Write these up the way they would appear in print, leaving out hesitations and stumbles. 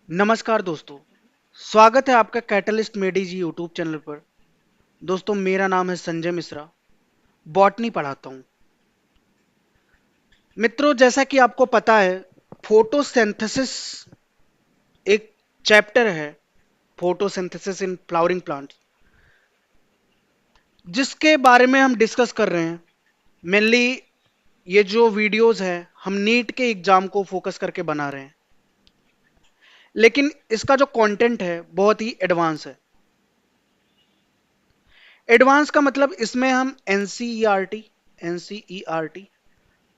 नमस्कार दोस्तों। स्वागत है आपका कैटलिस्ट मेडी जी यूट्यूब चैनल पर। दोस्तों, मेरा नाम है संजय मिश्रा। बॉटनी पढ़ाता हूं। मित्रों, जैसा कि आपको पता है, फोटोसिंथेसिस एक चैप्टर है। फोटोसिंथेसिस इन फ्लावरिंग प्लांट, जिसके बारे में हम डिस्कस कर रहे हैं। मेनली ये जो वीडियोस है, हम नीट के एग्जाम को फोकस करके बना रहे हैं, लेकिन इसका जो कंटेंट है बहुत ही एडवांस है। एडवांस का मतलब इसमें हम एनसीईआरटी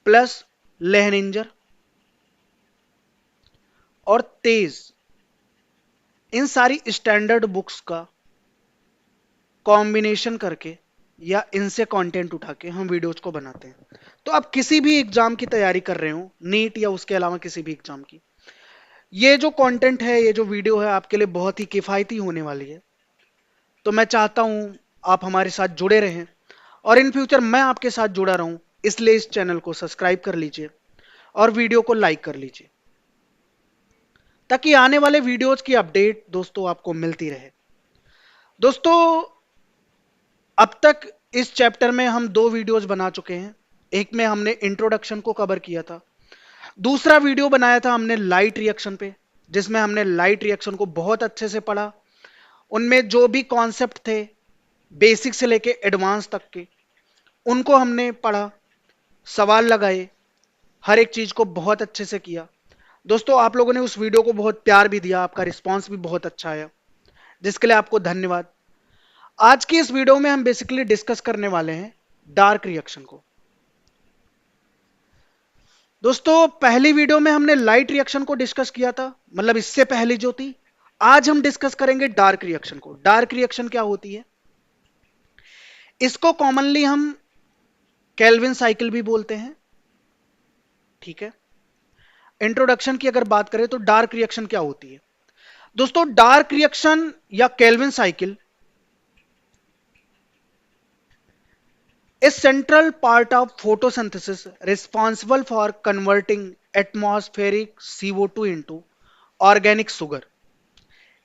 प्लस लेहनिंजर और तेज, इन सारी स्टैंडर्ड बुक्स का कॉम्बिनेशन करके या इनसे कंटेंट उठा के हम वीडियोज को बनाते हैं। तो आप किसी भी एग्जाम की तैयारी कर रहे हो, नीट या उसके अलावा किसी भी एग्जाम की, ये जो कंटेंट है, ये जो वीडियो है, आपके लिए बहुत ही किफायती होने वाली है। तो मैं चाहता हूं आप हमारे साथ जुड़े रहें और इन फ्यूचर मैं आपके साथ जुड़ा रहूं। इसलिए इस चैनल को सब्सक्राइब कर लीजिए और वीडियो को लाइक कर लीजिए, ताकि आने वाले वीडियोज की अपडेट दोस्तों आपको मिलती रहे। दोस्तों, अब तक इस चैप्टर में हम दो वीडियोज बना चुके हैं। एक में हमने इंट्रोडक्शन को कवर किया था। दूसरा वीडियो बनाया था हमने लाइट रिएक्शन पे, जिसमें हमने लाइट रिएक्शन को बहुत अच्छे से पढ़ा। उनमें जो भी कॉन्सेप्ट थे, बेसिक से लेके एडवांस तक के, उनको हमने पढ़ा, सवाल लगाए, हर एक चीज को बहुत अच्छे से किया। दोस्तों, आप लोगों ने उस वीडियो को बहुत प्यार भी दिया, आपका रिस्पांस भी बहुत अच्छा आया, जिसके लिए आपको धन्यवाद। आज की इस वीडियो में हम बेसिकली डिस्कस करने वाले हैं डार्क रिएक्शन को। दोस्तों, पहली वीडियो में हमने लाइट रिएक्शन को डिस्कस किया था, मतलब इससे पहले जो थी। आज हम डिस्कस करेंगे डार्क रिएक्शन को। डार्क रिएक्शन क्या होती है? इसको कॉमनली हम केल्विन साइकिल भी बोलते हैं। ठीक है। इंट्रोडक्शन की अगर बात करें तो डार्क रिएक्शन क्या होती है? दोस्तों, डार्क रिएक्शन या Calvin cycle is central part of photosynthesis responsible for converting atmospheric CO2 into organic sugar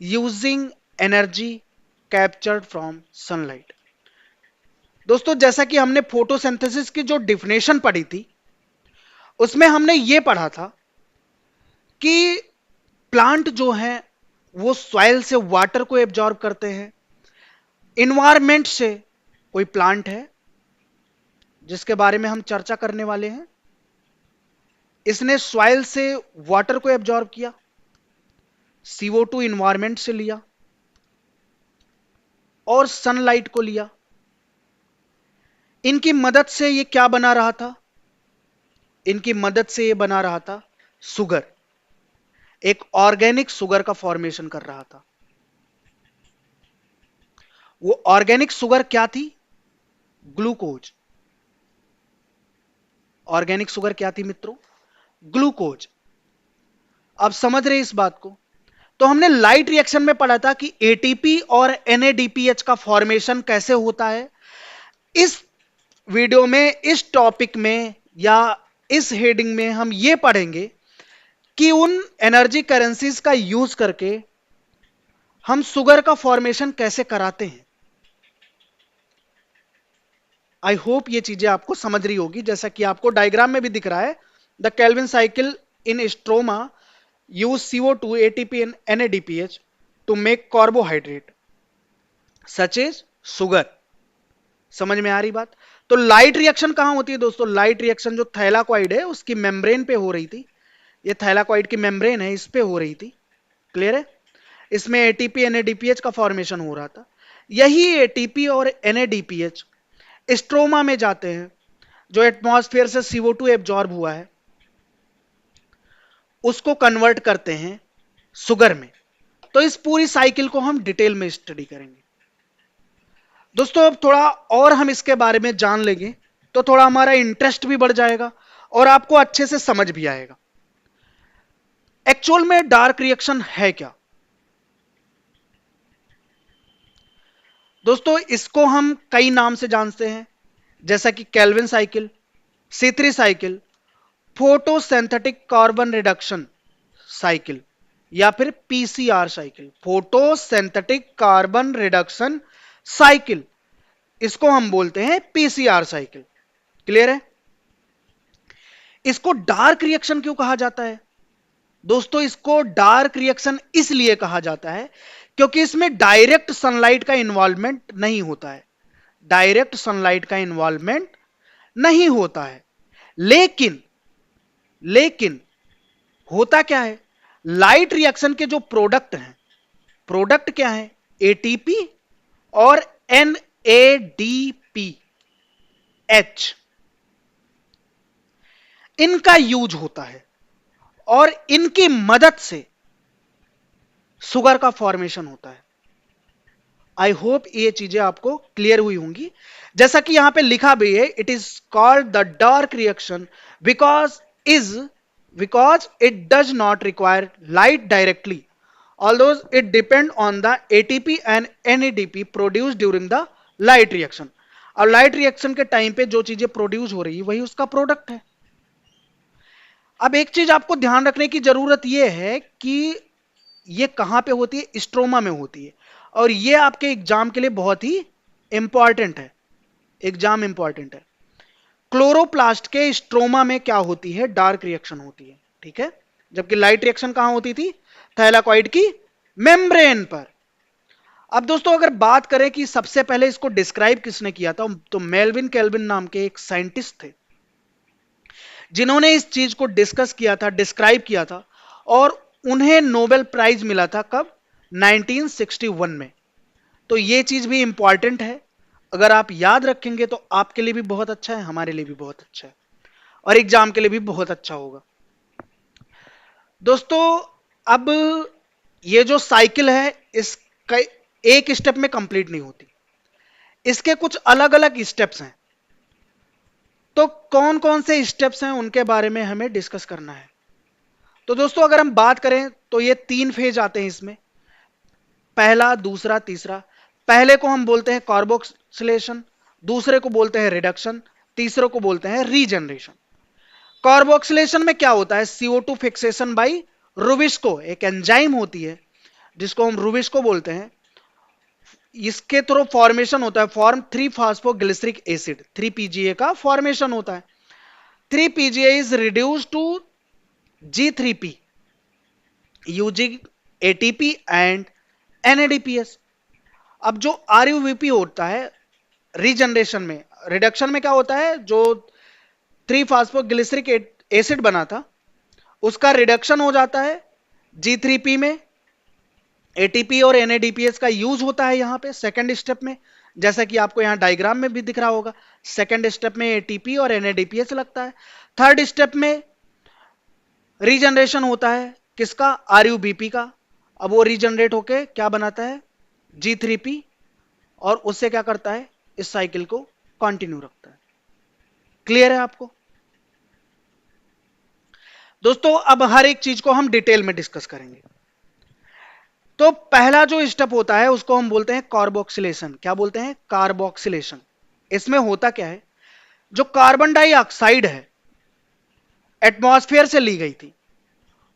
using energy captured from sunlight। दोस्तों, जैसा कि हमने फोटोसिंथेसिस की जो डिफिनेशन पढ़ी थी, उसमें हमने ये पढ़ा था कि प्लांट जो है वो सॉइल से वाटर को एब्जॉर्ब करते हैं। इन्वायरमेंट से कोई प्लांट है जिसके बारे में हम चर्चा करने वाले हैं, इसने सॉइल से वाटर को एब्जॉर्ब किया, CO2 इन्वायरमेंट से लिया और सनलाइट को लिया। इनकी मदद से ये क्या बना रहा था? इनकी मदद से ये बना रहा था सुगर, एक ऑर्गेनिक सुगर का फॉर्मेशन कर रहा था। वो ऑर्गेनिक सुगर क्या थी? ग्लूकोज। ऑर्गेनिक सुगर क्या थी मित्रों? ग्लूकोज। आप समझ रहे इस बात को? तो हमने लाइट रिएक्शन में पढ़ा था कि एटीपी और NADPH का फॉर्मेशन कैसे होता है। इस वीडियो में, इस टॉपिक में या इस हेडिंग में हम ये पढ़ेंगे कि उन एनर्जी करेंसीज का यूज करके हम शुगर का फॉर्मेशन कैसे कराते हैं। आई होप ये चीजें आपको समझ रही होगी, जैसा कि आपको डायग्राम में भी दिख रहा है। The Calvin cycle in stroma use CO2, ATP and NADPH to make carbohydrate such as sugar. समझ में आ रही बात? तो लाइट रिएक्शन कहां होती है दोस्तों? लाइट रिएक्शन जो थैलाकॉइड है उसकी मेम्ब्रेन पे हो रही थी। ये थैलाकॉइड की मेम्ब्रेन है, इस पे हो रही थी। क्लियर है? इसमें एटीपी NADPH का फॉर्मेशन हो रहा था। यही एटीपी और NADPH स्ट्रोमा में जाते हैं, जो एटमॉस्फेयर से CO2 एब्जॉर्ब हुआ है, उसको कन्वर्ट करते हैं शुगर में। तो इस पूरी साइकिल को हम डिटेल में स्टडी करेंगे। दोस्तों, अब थोड़ा और हम इसके बारे में जान लेंगे तो थोड़ा हमारा इंटरेस्ट भी बढ़ जाएगा और आपको अच्छे से समझ भी आएगा एक्चुअल में डार्क रिएक्शन है क्या। दोस्तों, इसको हम कई नाम से जानते हैं, जैसा कि Calvin cycle, C3 cycle, photosynthetic carbon reduction cycle, या फिर PCR cycle, photosynthetic carbon reduction cycle, इसको हम बोलते हैं पीसीआर साइकिल। क्लियर है? इसको डार्क रिएक्शन क्यों कहा जाता है दोस्तों? इसको डार्क रिएक्शन इसलिए कहा जाता है क्योंकि इसमें डायरेक्ट सनलाइट का इन्वॉल्वमेंट नहीं होता है, डायरेक्ट सनलाइट का इन्वॉल्वमेंट नहीं होता है। लेकिन लेकिन होता क्या है, लाइट रिएक्शन के जो प्रोडक्ट हैं, प्रोडक्ट क्या है, एटीपी और एनएडीपी एच, इनका यूज होता है और इनकी मदद से शुगर का फॉर्मेशन होता है। आई होप ये चीजें आपको क्लियर हुई होंगी। जैसा कि यहां पे लिखा भी है, it is called the dark reaction because it does not require light directly, although it depend on the ATP and NADP produced during the light reaction। अब लाइट रिएक्शन के टाइम पे जो चीजें प्रोड्यूस हो रही है वही उसका प्रोडक्ट है। अब एक चीज आपको ध्यान रखने की जरूरत यह है कि ये कहां पे होती है, स्ट्रोमा में होती है, और ये आपके एग्जाम के लिए बहुत ही इंपॉर्टेंट है, एग्जाम इंपॉर्टेंट है। क्लोरोप्लास्ट के स्ट्रोमा में क्या होती है, डार्क रिएक्शन होती है, ठीक है, जबकि लाइट रिएक्शन कहां होती थी, थैलाकॉइड की मेम्ब्रेन पर। अब दोस्तों अगर बात करें कि सबसे पहले इसको डिस्क्राइब किसने किया था, तो मेल्विन केल्विन नाम के एक साइंटिस्ट थे जिन्होंने इस चीज को डिस्कस किया था, डिस्क्राइब किया था, और उन्हें नोबेल प्राइज मिला था कब, 1961 में। तो ये चीज भी इंपॉर्टेंट है, अगर आप याद रखेंगे तो आपके लिए भी बहुत अच्छा है, हमारे लिए भी बहुत अच्छा है, और एग्जाम के लिए भी बहुत अच्छा होगा। दोस्तों अब ये जो साइकिल है इसका एक स्टेप में कंप्लीट नहीं होती, इसके कुछ अलग अलग स्टेप्स हैं। तो कौन कौन से स्टेप्स हैं उनके बारे में हमें डिस्कस करना है। तो दोस्तों अगर हम बात करें तो ये 3 फेज आते हैं इसमें, पहला, दूसरा, तीसरा। पहले को हम बोलते हैं कार्बोक्सिलेशन, दूसरे को बोलते हैं रिडक्शन, तीसरे को बोलते हैं रीजनरेशन। कार्बोक्सिलेशन में क्या होता है, CO2 फिक्सेशन बाई रुबिस्को, एक एंजाइम होती है जिसको हम रुबिस्को बोलते हैं, इसके थ्रू फॉर्मेशन होता है, फॉर्म 3 फास्फोग्लिसरिक एसिड, 3 PGA का फॉर्मेशन होता है। 3 PGA is reduce to G3P using ATP and NADPS। अब जो RUBP होता है रीजनरेशन में, रिडक्शन में क्या होता है, जो 3 फास्फोग्लिसरिक एसिड बना था उसका रिडक्शन हो जाता है G3P में, ATP और NADPS का यूज होता है यहां पे सेकंड स्टेप में, जैसा कि आपको यहां डायग्राम में भी दिख रहा होगा। सेकंड स्टेप में ATP और NADPS लगता है। थर्ड स्टेप में रीजनरेशन होता है किसका, RUBP का। अब वो रीजनरेट होके क्या बनाता है, G3P, और उससे क्या करता है, इस साइकिल को कंटिन्यू रखता है। क्लियर है आपको दोस्तों? अब हर एक चीज को हम डिटेल में डिस्कस करेंगे। तो पहला जो स्टेप होता है उसको हम बोलते हैं कार्बोक्सिलेशन। क्या बोलते हैं, कार्बोक्सिलेशन। इसमें होता क्या है, जो कार्बन डाइऑक्साइड है एटमॉस्फेयर से ली गई थी,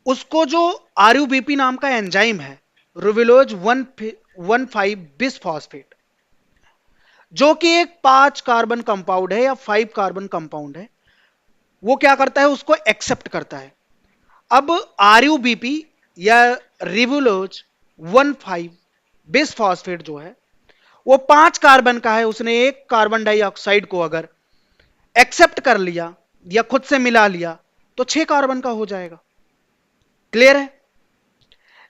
उसको जो RUBP नाम का एंजाइम है, रुबिलोज 1,5 बिसफॉस्फेट, जो कि एक 5 कार्बन कंपाउंड है या 5 कार्बन कंपाउंड है, वो क्या करता है, उसको एक्सेप्ट करता है। अब RUBP या रिबुलोज 1,5 बिसफॉस्फेट जो है वो 5 कार्बन का है, उसने एक कार्बन डाइऑक्साइड को अगर एक्सेप्ट कर लिया या खुद से मिला लिया तो 6 कार्बन का हो जाएगा। क्लियर है?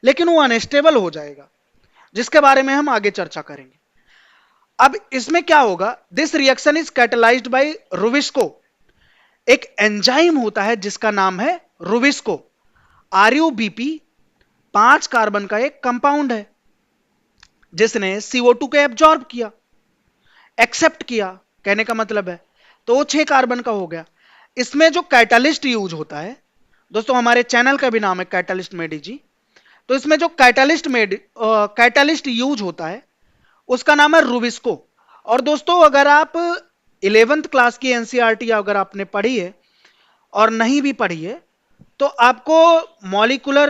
लेकिन वो अनस्टेबल हो जाएगा, जिसके बारे में हम आगे चर्चा करेंगे। अब इसमें क्या होगा, this reaction is catalysed by rubisco, एक एंजाइम होता है जिसका नाम है रुबिस्को। RUBP 5 कार्बन का एक कंपाउंड है जिसने CO2 को एब्जॉर्ब किया, एक्सेप्ट किया, कहने का मतलब है, तो वो 6 कार्बन का हो गया। इसमें जो कैटालिस्ट यूज होता है दोस्तों, हमारे चैनल का भी नाम है कैटालिस्ट मेडी जी, तो इसमें जो कैटालिस्ट यूज होता है उसका नाम है रुबिस्को। और दोस्तों अगर आप 11th क्लास की NCERT अगर आपने पढ़ी है और नहीं भी पढ़ी है तो आपको मॉलिकुलर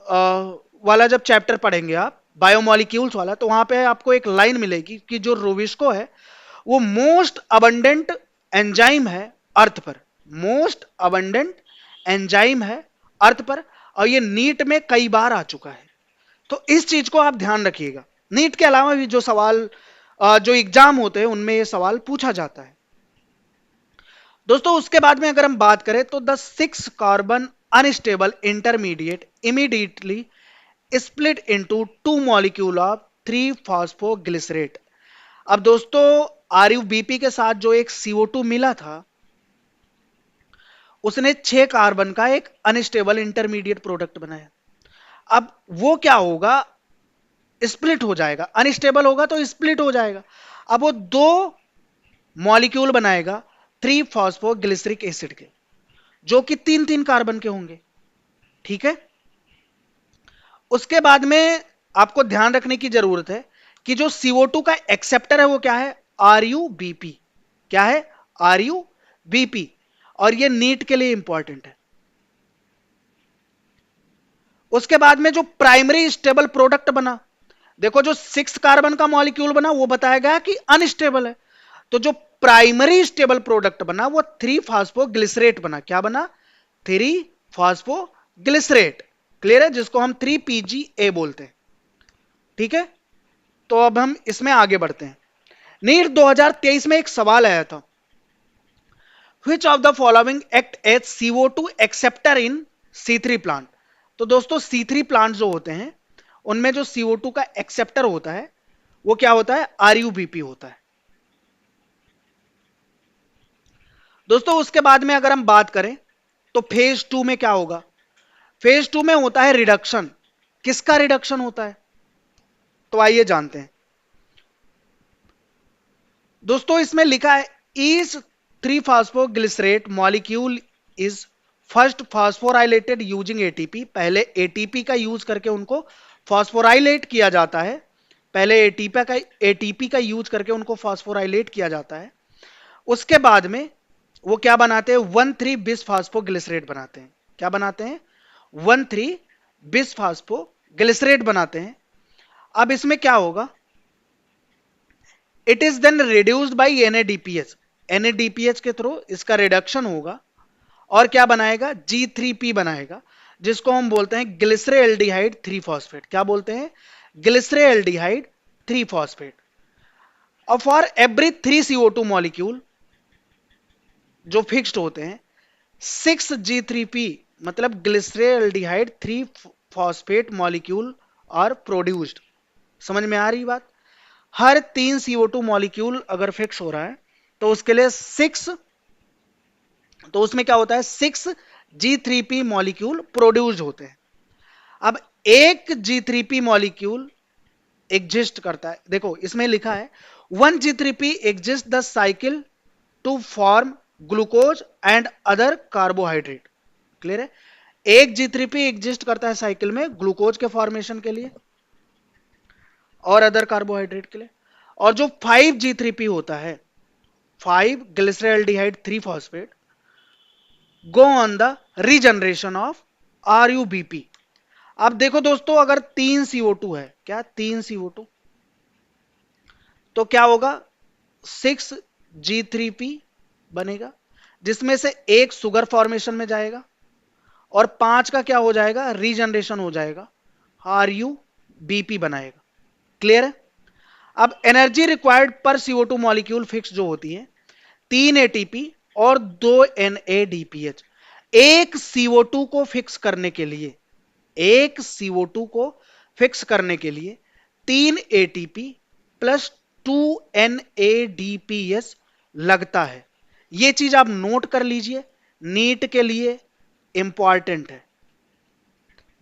वाला जब चैप्टर पढ़ेंगे आप बायोमोलिक्यूल्स वाला, तो वहां पे आपको एक लाइन मिलेगी कि जो रोविस्को है वो मोस्ट अबंडेंट एंजाइम है अर्थ पर, मोस्ट अबंडेंट एंजाइम है अर्थ पर, और ये नीट में कई बार आ चुका है। तो इस चीज को आप ध्यान रखिएगा। नीट के अलावा भी जो सवाल जो एग्जाम होते हैं उनमें ये सवाल पूछा जाता है दोस्तों। उसके बाद में अगर हम बात करें तो the 6 carbon unstable intermediate immediately split into 2 molecule of 3 phosphoglycerate. अब दोस्तों आरयूबीपी के साथ जो एक CO2 मिला था, उसने 6 कार्बन का एक अनस्टेबल इंटरमीडिएट प्रोडक्ट बनाया। अब वो क्या होगा, स्प्लिट हो जाएगा, अनस्टेबल होगा तो स्प्लिट हो जाएगा। अब वो दो मॉलिक्यूल बनाएगा 3 फॉस्फोग्लिसरिक एसिड के, जो कि 3-3 कार्बन के होंगे। ठीक है। उसके बाद में आपको ध्यान रखने की जरूरत है कि जो CO2 का एक्सेप्टर है वो क्या है, RUBP। क्या है, RUBP। और ये नीट के लिए इंपॉर्टेंट है। उसके बाद में जो प्राइमरी स्टेबल प्रोडक्ट बना, देखो जो 6 कार्बन का मॉलिक्यूल बना वो बताया गया कि अनस्टेबल है, तो जो प्राइमरी स्टेबल प्रोडक्ट बना वो 3 फास्फोग्लिसरेट बना। क्या बना, 3 फास्फोग्लिसरेट। क्लियर है, जिसको हम 3PGA बोलते हैं। ठीक है। तो अब हम इसमें आगे बढ़ते हैं। नीट 2023 में एक सवाल आया था, which of the following act as CO2 acceptor in C3 plant. तो दोस्तों C3 प्लांट जो होते हैं उनमें जो CO2 का एक्सेप्टर होता है वो क्या होता है, RUBP होता है दोस्तों। उसके बाद में अगर हम बात करें तो फेज 2 में क्या होगा, फेज 2 में होता है रिडक्शन। किसका रिडक्शन होता है, तो आइए जानते हैं दोस्तों। इसमें लिखा है इस 3 phosphoglycerate molecule is first phosphorylated using ATP। पहले ATP का यूज करके उनको फास्फोराइलेट किया जाता है। पहले ATP का यूज करके उनको फास्फोराइलेट किया जाता है। उसके बाद में वो क्या बनाते हैं, 1,3 बिस फास्फोग्लिसरेट बनाते हैं। क्या बनाते हैं, 1,3 बिस फास्फोग्लिसरेट बनाते हैं। अब इसमें क्या होगा, it is then reduced by NADPH। NADPH के थ्रू इसका रिडक्शन होगा और क्या बनाएगा, G3P बनाएगा, जिसको हम बोलते हैं ग्लिसरेल्डिहाइड 3 फॉस्फेट। क्या बोलते हैं, ग्लिसरेल्डिहाइड 3 फॉस्फेट। और फॉर एवरी 3 CO2 मॉलिक्यूल जो फिक्स्ड होते हैं, 6G3P मतलब glyceraldehyde 3 phosphate molecule are produced. समझ में आ रही बात। हर 3 CO2 मॉलिक्यूल अगर फिक्स हो रहा है तो उसके लिए 6, तो उसमें क्या होता है, 6G3P मॉलिक्यूल प्रोड्यूस्ड होते हैं। अब एक G3P मॉलिक्यूल एग्जिस्ट करता है, देखो इसमें लिखा है 1G3P exist the cycle to form glucose and other carbohydrate. Clear है, एक G3P एग्जिस्ट करता है साइकिल में ग्लूकोज के फॉर्मेशन के लिए और अदर कार्बोहाइड्रेट के लिए। और जो 5G3P होता है, 5 glyceraldehyde 3 phosphate, go on the regeneration of RUBP। अब देखो दोस्तों, अगर 3 CO2 है, क्या 3 CO2, तो क्या होगा, 6G3P बनेगा, जिसमें से एक सुगर फॉर्मेशन में जाएगा और 5 का क्या हो जाएगा, रीजनरेशन हो जाएगा, RUBP बनाएगा। क्लियर है। अब एनर्जी रिक्वायर्ड पर CO2 मॉलिक्यूल फिक्स जो होती है, 3 ATP और 2 NADPH। एक CO2 को फिक्स करने के लिए, एक CO2 को फिक्स करने के लिए 3 ATP प्लस 2 NADPH लगता है। यह चीज आप नोट कर लीजिए, नीट के लिए इंपॉर्टेंट है,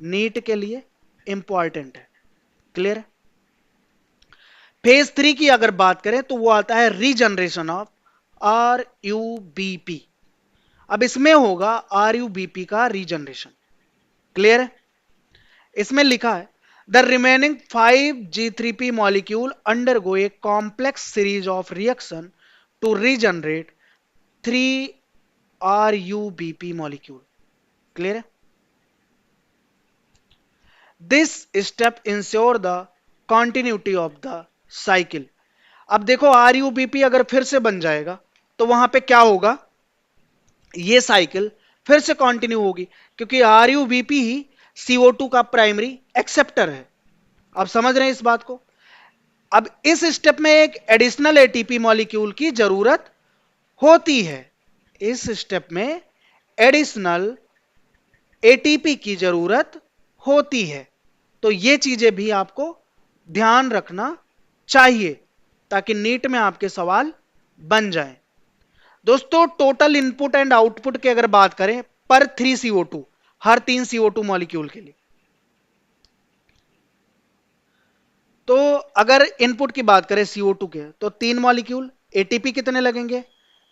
नीट के लिए इंपॉर्टेंट है। क्लियर है। फेज 3 की अगर बात करें तो वो आता है रीजनरेशन ऑफ RUBP। अब इसमें होगा RUBP का रीजनरेशन। क्लियर है। इसमें लिखा है the remaining 5G3P molecule undergo a complex series of reaction to regenerate 3 RUBP molecule. Clear है। This step ensure the continuity of the cycle. अब देखो RUBP अगर फिर से बन जाएगा तो वहां पे क्या होगा, ये साइकिल फिर से कंटिन्यू होगी, क्योंकि RUBP ही CO2 का प्राइमरी एक्सेप्टर है। आप समझ रहे हैं इस बात को। अब इस स्टेप में एक एडिशनल ATP मॉलिक्यूल की जरूरत होती है, इस स्टेप में एडिशनल ATP की जरूरत होती है। तो ये चीजें भी आपको ध्यान रखना चाहिए ताकि नीट में आपके सवाल बन जाएं। दोस्तों टोटल इनपुट एंड आउटपुट की अगर बात करें पर 3 CO2, हर 3 CO2 मॉलिक्यूल के लिए, तो अगर इनपुट की बात करें CO2 के तो 3 मॉलिक्यूल, ATP कितने लगेंगे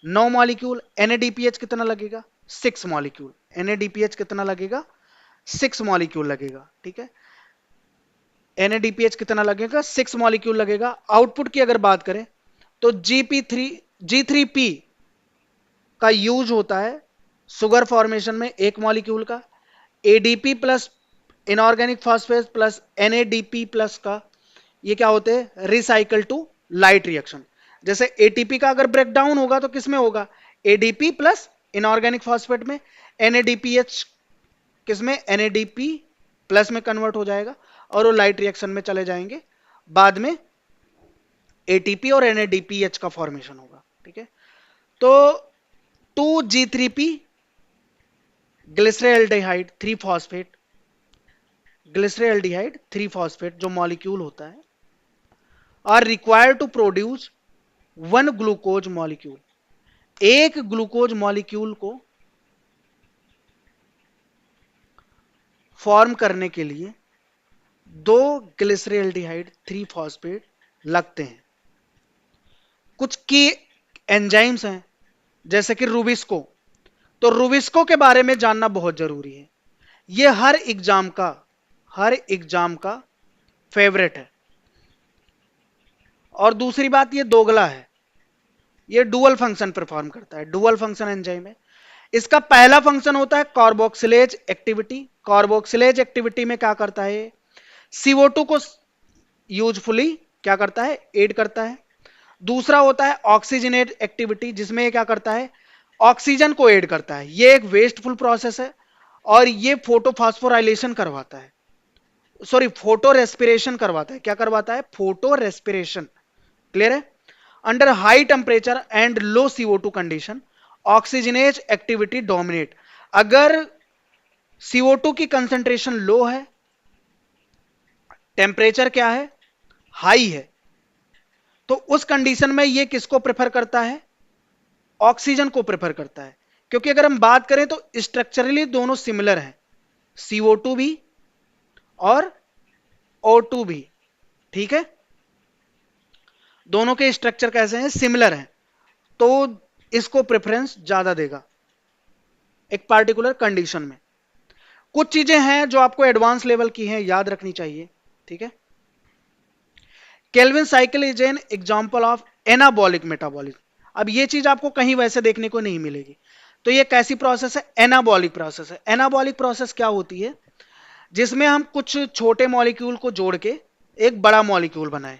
9 मॉलिक्यूल, NADPH कितना लगेगा 6 मॉलिक्यूल, NADPH कितना लगेगा 6 मॉलिक्यूल लगेगा, ठीक है। NADPH कितना लगेगा 6 मॉलिक्यूल लगेगा। आउटपुट की अगर बात करें तो G3P का यूज होता है सुगर फॉर्मेशन में एक मॉलिक्यूल का, ADP plus inorganic phosphate plus NADP plus का ये क्या होते हैं रिसाइकल टू लाइट रिएक्शन। जैसे ATP का अगर ब्रेकडाउन होगा तो किसमें होगा ADP प्लस इनऑर्गेनिक फॉस्फेट में, NADPH किसमें NADP प्लस में कन्वर्ट हो जाएगा और वो लाइट रिएक्शन में चले जाएंगे, बाद में ATP और NADPH का फॉर्मेशन होगा, ठीक है। तो 2G3P glyceraldehyde 3 phosphate, glyceraldehyde 3 phosphate जो मॉलिक्यूल होता है are required to produce 1 glucose molecule. एक ग्लूकोज मॉलिक्यूल को फॉर्म करने के लिए 2 ग्लिसरेल्डिहाइड 3 फॉस्फेट लगते हैं। कुछ की एंजाइम्स हैं जैसे कि रूबिस्को, तो रूबिस्को के बारे में जानना बहुत जरूरी है। ये हर एग्जाम का फेवरेट है। और दूसरी बात ये दोगला है, ये डुअल फंक्शन परफॉर्म करता है, डुअल फंक्शन एंजाइम है। इसका पहला फंक्शन होता है कार्बोक्सिलेज एक्टिविटी। कार्बोक्सिलेज एक्टिविटी में क्या करता है CO2 को यूजफुली क्या करता है एड करता है। दूसरा होता है ऑक्सीजनेट एक्टिविटी जिसमें क्या करता है ऑक्सीजन को ऐड करता है। ये एक वेस्टफुल प्रोसेस है और ये फोटोफॉस्फोराइलेशन करवाता है, सॉरी फोटो रेस्पिरेशन करवाता है। क्या करवाता है फोटो रेस्पिरेशन, क्लियर है। Under high temperature and low CO2 condition oxygenase activity dominate. अगर CO2 की कंसेंट्रेशन लो है, टेम्परेचर क्या है हाई है, तो उस कंडीशन में ये किसको प्रेफर करता है ऑक्सीजन को प्रेफर करता है। क्योंकि अगर हम बात करें तो स्ट्रक्चरली दोनों सिमिलर हैं, CO2 भी और O2 भी, ठीक है। दोनों के स्ट्रक्चर कैसे हैं सिमिलर हैं, तो इसको प्रेफरेंस ज्यादा देगा एक पार्टिकुलर कंडीशन में। कुछ चीजें हैं जो आपको एडवांस लेवल की हैं याद रखनी चाहिए, ठीक है। Calvin cycle is an example of anabolic metabolism. अब ये चीज आपको कहीं वैसे देखने को नहीं मिलेगी। तो ये कैसी प्रोसेस है एनाबॉलिक प्रोसेस है। एनाबॉलिक प्रोसेस क्या होती है जिसमें हम कुछ छोटे मॉलिक्यूल को जोड़ के एक बड़ा मॉलिक्यूल बनाए,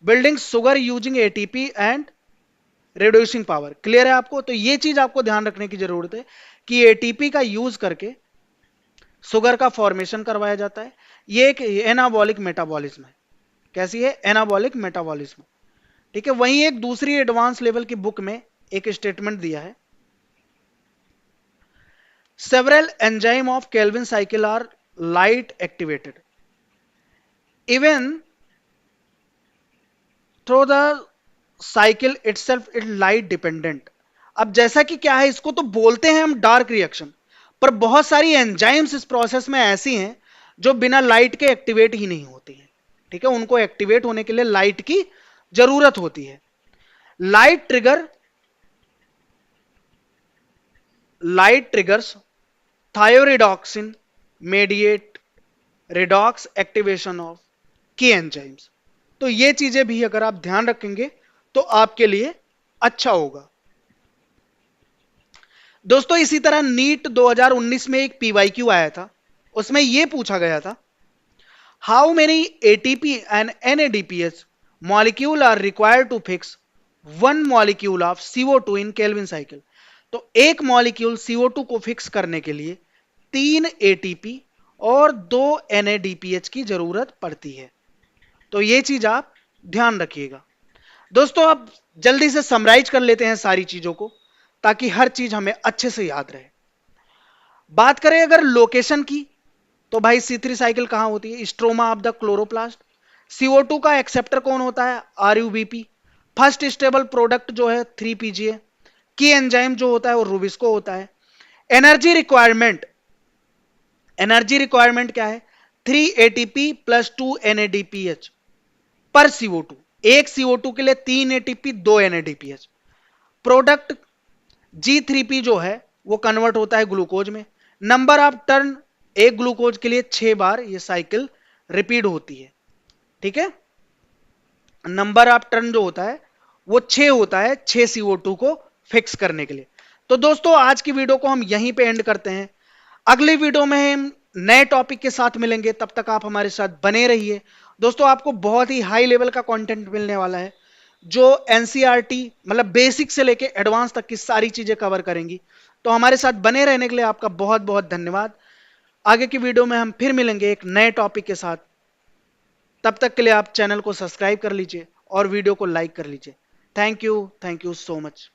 building sugar using ATP and reducing power. Clear है आपको। तो ये चीज आपको ध्यान रखने की जरूरत है कि ATP का यूज करके शुगर का फॉर्मेशन करवाया जाता है। ये एक एनाबॉलिक मेटाबॉलिज्म है। कैसी है एनाबॉलिक मेटाबॉलिज्म, ठीक है। वहीं एक दूसरी एडवांस लेवल की बुक में एक स्टेटमेंट दिया है, several enzyme of Calvin cycle are light activated even through the cycle itself it light dependent. अब जैसा कि क्या है इसको तो बोलते हैं हम डार्क रिएक्शन, पर बहुत सारी एंजाइम्स इस प्रोसेस में ऐसी हैं जो बिना लाइट के एक्टिवेट ही नहीं होती हैं, ठीक है। उनको एक्टिवेट होने के लिए लाइट की जरूरत होती है। Light triggers thioredoxin mediate redox activation of की एंजाइम्स। तो ये चीजें भी अगर आप ध्यान रखेंगे तो आपके लिए अच्छा होगा। दोस्तों इसी तरह नीट 2019 में एक PYQ आया था, उसमें यह पूछा गया था how many ATP and NADPH molecule are required to fix one molecule of CO2 in Calvin cycle. तो एक मॉलिक्यूल CO2 को फिक्स करने के लिए 3 एटीपी और 2 NADPH की जरूरत पड़ती है। तो ये चीज आप ध्यान रखिएगा दोस्तों। अब जल्दी से समराइज कर लेते हैं सारी चीजों को, ताकि हर चीज हमें अच्छे से याद रहे। बात करें अगर लोकेशन की, तो भाई C3 साइकिल कहां होती है? Stroma of the chloroplast. CO2 का एक्सेप्टर कौन होता है? RUBP। फर्स्ट स्टेबल प्रोडक्ट जो है 3PGA। की एंजाइम जो होता है वो रुबिस्को होता है। एनर्जी रिक्वायरमेंट क्या है? 3 ATP प्लस 2 NADPH पर CO2। एक CO2 के लिए 3 ATP 2 NADPH। प्रोडक्ट G3P जो है वो कन्वर्ट होता है ग्लूकोज में। नंबर ऑफ टर्न एक ग्लूकोज के लिए 6 बार ये साइकिल रिपीट होती है। ठीक है, नंबर ऑफ टर्न जो होता है वो 6 होता है, 6 CO2 को फिक्स करने के लिए। तो दोस्तों आज की वीडियो को हम यहीं पे एंड करते हैं। अगली वीडियो में हम नए टॉपिक के साथ मिलेंगे, तब तक आप हमारे साथ बने रहिए। दोस्तों आपको बहुत ही हाई लेवल का कंटेंट मिलने वाला है, जो एनसीईआरटी मतलब बेसिक से लेके एडवांस तक की सारी चीजें कवर करेंगी। तो हमारे साथ बने रहने के लिए आपका बहुत बहुत धन्यवाद। आगे की वीडियो में हम फिर मिलेंगे एक नए टॉपिक के साथ। तब तक के लिए आप चैनल को सब्सक्राइब कर लीजिए और वीडियो को लाइक कर लीजिए। Thank you so much.